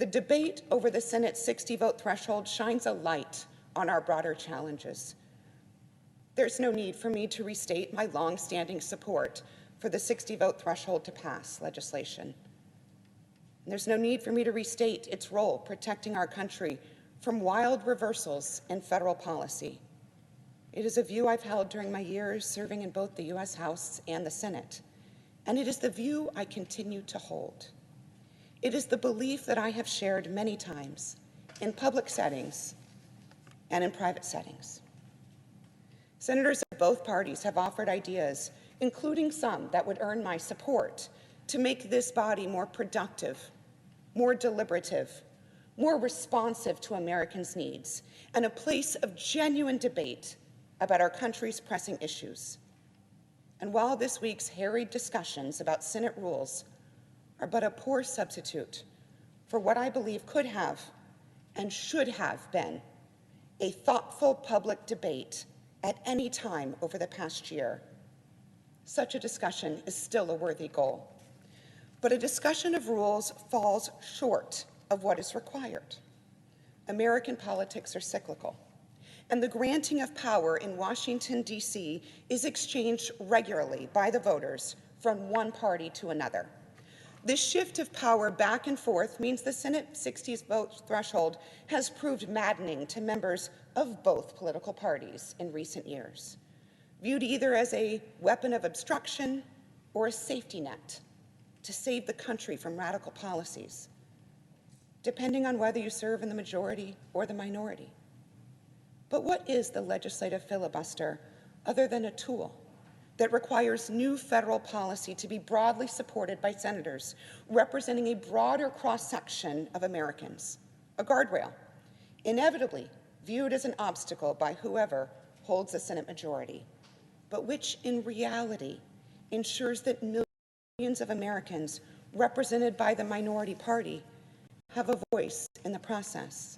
The debate over the Senate's 60-vote threshold shines a light on our broader challenges. There's no need for me to restate my long-standing support for the 60-vote threshold to pass legislation. And there's no need for me to restate its role protecting our country from wild reversals in federal policy. It is a view I've held during my years serving in both the U.S. House and the Senate, and it is the view I continue to hold. It is the belief that I have shared many times in public settings and in private settings. Senators of both parties have offered ideas, including some that would earn my support, to make this body more productive, more deliberative, more responsive to Americans' needs, and a place of genuine debate about our country's pressing issues. And while this week's harried discussions about Senate rules are but a poor substitute for what I believe could have and should have been a thoughtful public debate at any time over the past year, such a discussion is still a worthy goal. But a discussion of rules falls short of what is required. American politics are cyclical, and the granting of power in Washington, D.C. is exchanged regularly by the voters from one party to another. This shift of power back and forth means the Senate 60 vote threshold has proved maddening to members of both political parties in recent years, viewed either as a weapon of obstruction or a safety net to save the country from radical policies, depending on whether you serve in the majority or the minority. But what is the legislative filibuster other than a tool that requires new federal policy to be broadly supported by senators representing a broader cross-section of Americans, a guardrail, inevitably viewed as an obstacle by whoever holds the Senate majority, but which in reality ensures that millions of Americans represented by the minority party have a voice in the process.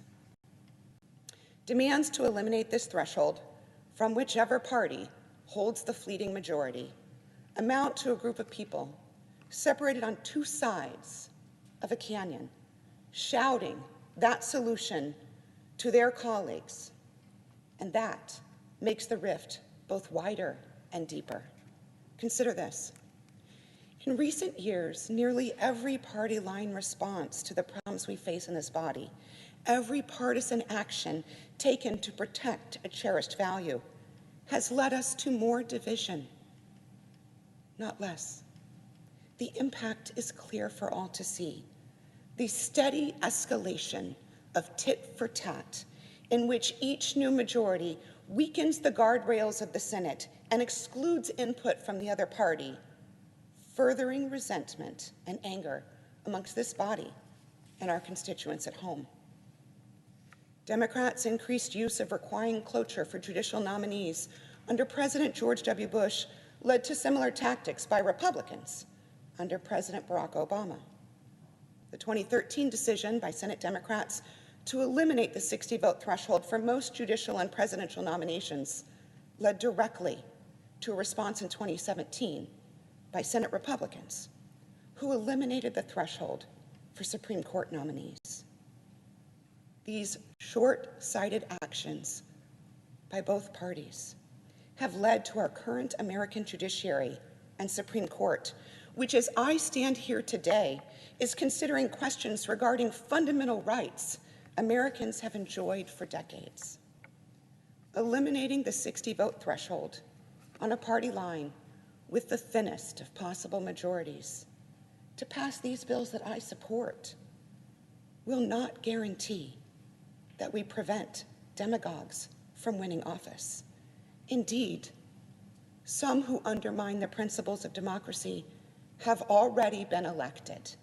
Demands to eliminate this threshold from whichever party holds the fleeting majority amount to a group of people separated on two sides of a canyon, shouting that solution to their colleagues, and that makes the rift both wider and deeper. Consider this. In recent years, nearly every party line response to the problems we face in this body, every partisan action taken to protect a cherished value, has led us to more division, not less. The impact is clear for all to see. The steady escalation of tit for tat, in which each new majority weakens the guardrails of the Senate and excludes input from the other party, furthering resentment and anger amongst this body and our constituents at home. Democrats' increased use of requiring cloture for judicial nominees under President George W. Bush led to similar tactics by Republicans under President Barack Obama. The 2013 decision by Senate Democrats to eliminate the 60-vote threshold for most judicial and presidential nominations led directly to a response in 2017 by Senate Republicans, who eliminated the threshold for Supreme Court nominees. These short-sighted actions by both parties have led to our current American judiciary and Supreme Court, which, as I stand here today, is considering questions regarding fundamental rights Americans have enjoyed for decades. Eliminating the 60-vote threshold on a party line with the thinnest of possible majorities to pass these bills that I support will not guarantee that we prevent demagogues from winning office. Indeed, some who undermine the principles of democracy have already been elected